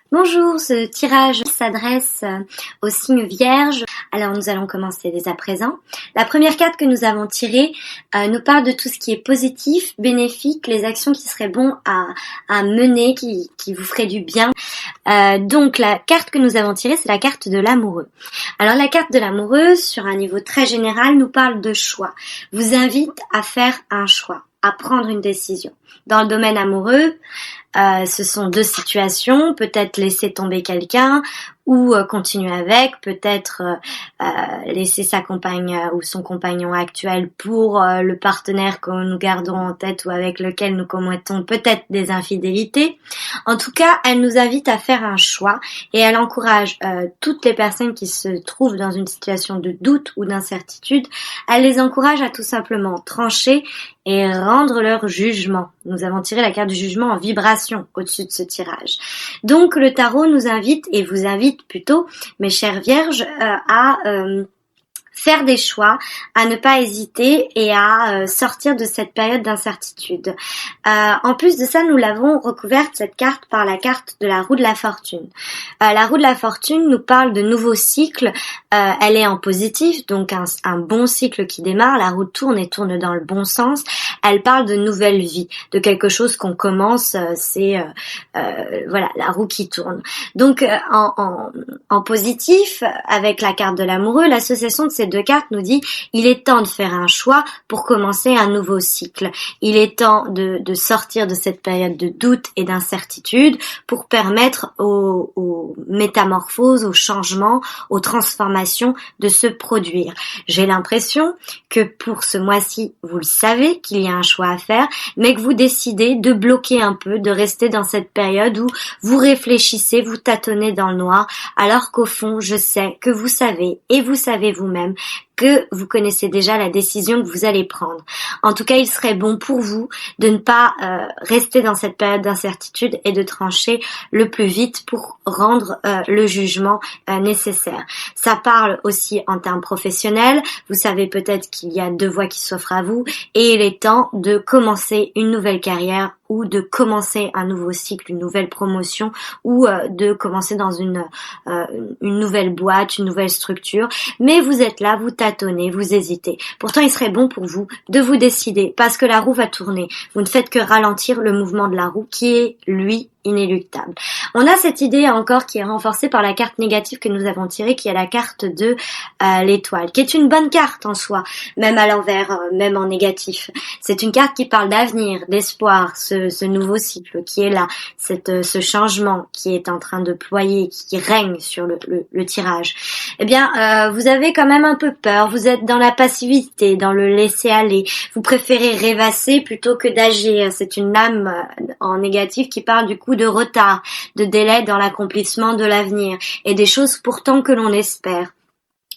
Bonjour, ce tirage s'adresse au signe Vierge. Alors nous allons commencer dès à présent. La première carte que nous avons tirée nous parle de tout ce qui est positif, bénéfique, les actions qui seraient bons à mener, qui vous feraient du bien. Donc la carte que nous avons tirée, c'est la carte de l'amoureux. Alors la carte de l'amoureux, sur un niveau très général, nous parle de choix. Vous invite à faire un choix, à prendre une décision. Dans le domaine amoureux, ce sont deux situations, peut-être laisser tomber quelqu'un ou continuer avec, peut-être laisser sa compagne ou son compagnon actuel pour le partenaire que nous gardons en tête ou avec lequel nous commettons peut-être des infidélités. En tout cas, elle nous invite à faire un choix et elle encourage toutes les personnes qui se trouvent dans une situation de doute ou d'incertitude, elle les encourage à tout simplement trancher et rendre leur jugement. Nous avons tiré la carte du jugement en vibration au-dessus de ce tirage. Donc le tarot nous invite, et vous invite plutôt, mes chères vierges, à faire des choix, à ne pas hésiter et à sortir de cette période d'incertitude. En plus de ça, nous l'avons recouverte, cette carte, par la carte de la roue de la fortune. La roue de la fortune nous parle de nouveaux cycles. Elle est en positif, donc un bon cycle qui démarre. La roue tourne et tourne dans le bon sens. Elle parle de nouvelle vie, de quelque chose qu'on commence. C'est voilà, la roue qui tourne. Donc en positif, avec la carte de l'amoureux, l'association de ces deux cartes nous dit il est temps de faire un choix pour commencer un nouveau cycle. Il est temps de sortir de cette période de doute et d'incertitude pour permettre aux métamorphoses, aux changements, aux transformations de se produire. J'ai l'impression que pour ce mois-ci, vous le savez qu'il y a un choix à faire, mais que vous décidez de bloquer un peu, de rester dans cette période où vous réfléchissez, vous tâtonnez dans le noir, alors qu'au fond, je sais que vous savez, et vous savez vous-même, que vous connaissez déjà la décision que vous allez prendre. En tout cas, il serait bon pour vous de ne pas rester dans cette période d'incertitude et de trancher le plus vite pour rendre le jugement nécessaire. Ça parle aussi en termes professionnels. Vous savez peut-être qu'il y a deux voies qui s'offrent à vous et il est temps de commencer une nouvelle carrière ou de commencer un nouveau cycle, une nouvelle promotion ou de commencer dans une nouvelle boîte, une nouvelle structure. Mais vous êtes là, vous tâtonnez, vous hésitez. Pourtant, il serait bon pour vous de vous décider parce que la roue va tourner. Vous ne faites que ralentir le mouvement de la roue qui est, lui, inéluctable. On a cette idée encore qui est renforcée par la carte négative que nous avons tirée, qui est la carte de l'étoile, qui est une bonne carte en soi, même à l'envers, même en négatif. C'est une carte qui parle d'avenir, d'espoir, ce nouveau cycle qui est là, ce changement qui est en train de ployer, qui règne sur le tirage. Eh bien, vous avez quand même un peu peur, vous êtes dans la passivité, dans le laisser-aller, vous préférez rêvasser plutôt que d'agir. C'est une lame en négatif qui parle du coup de retard, de délai dans l'accomplissement de l'avenir et des choses pourtant que l'on espère.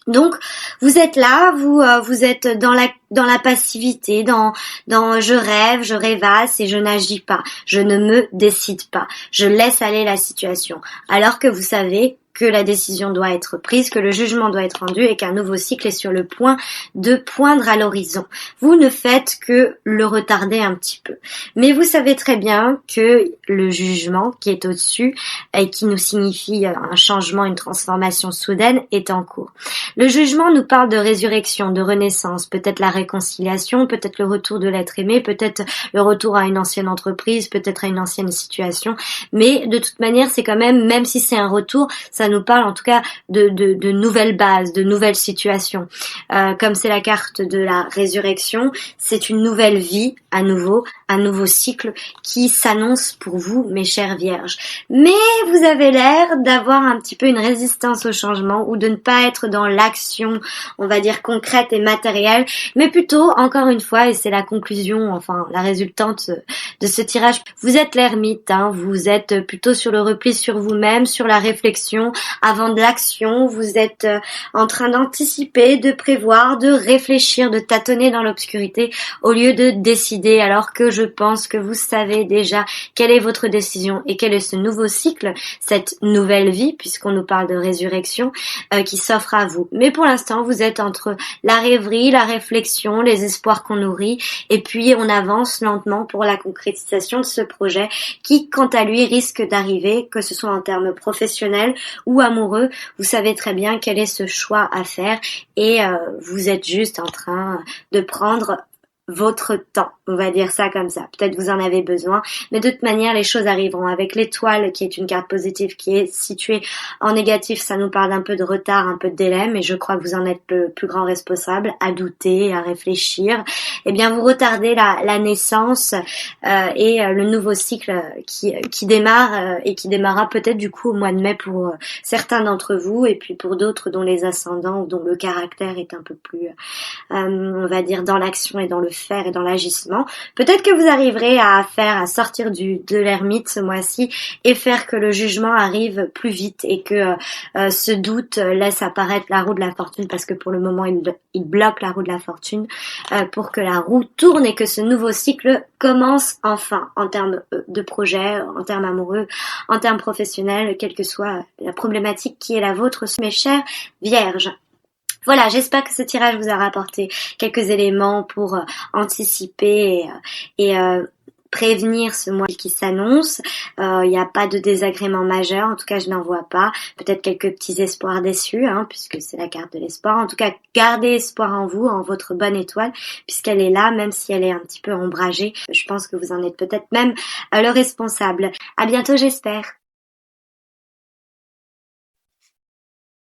Donc vous êtes là, vous êtes dans la passivité, dans je rêve, je rêvasse et je n'agis pas, je ne me décide pas, je laisse aller la situation, alors que vous savez que la décision doit être prise, que le jugement doit être rendu et qu'un nouveau cycle est sur le point de poindre à l'horizon. Vous ne faites que le retarder un petit peu. Mais vous savez très bien que le jugement qui est au-dessus et qui nous signifie un changement, une transformation soudaine est en cours. Le jugement nous parle de résurrection, de renaissance, peut-être la réconciliation, peut-être le retour de l'être aimé, peut-être le retour à une ancienne entreprise, peut-être à une ancienne situation. Mais de toute manière, c'est quand même si c'est un retour, ça nous parle en tout cas de nouvelles bases, de nouvelles situations. Comme c'est la carte de la résurrection, c'est une nouvelle vie à nouveau, un nouveau cycle qui s'annonce pour vous, mes chères vierges. Mais vous avez l'air d'avoir un petit peu une résistance au changement ou de ne pas être dans l'action, on va dire concrète et matérielle, mais plutôt, encore une fois, et c'est la conclusion, enfin la résultante de ce tirage, vous êtes l'ermite, vous êtes plutôt sur le repli sur vous-même, sur la réflexion, avant de l'action, vous êtes en train d'anticiper, de prévoir, de réfléchir, de tâtonner dans l'obscurité au lieu de décider, alors que je je pense que vous savez déjà quelle est votre décision et quel est ce nouveau cycle, cette nouvelle vie, puisqu'on nous parle de résurrection, qui s'offre à vous. Mais pour l'instant, vous êtes entre la rêverie, la réflexion, les espoirs qu'on nourrit, et puis on avance lentement pour la concrétisation de ce projet qui, quant à lui, risque d'arriver, que ce soit en termes professionnels ou amoureux. Vous savez très bien quel est ce choix à faire et vous êtes juste en train de prendre votre temps, on va dire ça comme ça. Peut-être vous en avez besoin, mais de toute manière, les choses arriveront. Avec l'étoile, qui est une carte positive, qui est située en négatif, ça nous parle d'un peu de retard, un peu de délai, mais je crois que vous en êtes le plus grand responsable, à douter, à réfléchir. Eh bien, vous retardez la naissance et le nouveau cycle qui démarre et qui démarrera peut-être du coup au mois de mai pour certains d'entre vous, et puis pour d'autres dont les ascendants ou dont le caractère est un peu plus, on va dire, dans l'action et dans le faire et dans l'agissement. Peut-être que vous arriverez à sortir de l'ermite ce mois-ci et faire que le jugement arrive plus vite et que ce doute laisse apparaître la roue de la fortune, parce que pour le moment il bloque la roue de la fortune pour que la roue tourne et que ce nouveau cycle commence enfin, en termes de projet, en termes amoureux, en termes professionnels, quelle que soit la problématique qui est la vôtre, mes chers vierges. Voilà, j'espère que ce tirage vous a rapporté quelques éléments pour anticiper et prévenir ce mois qui s'annonce. Il n'y a pas de désagrément majeur, en tout cas je n'en vois pas. Peut-être quelques petits espoirs déçus, puisque c'est la carte de l'espoir. En tout cas, gardez espoir en vous, en votre bonne étoile, puisqu'elle est là, même si elle est un petit peu ombragée. Je pense que vous en êtes peut-être même le responsable. À bientôt, j'espère.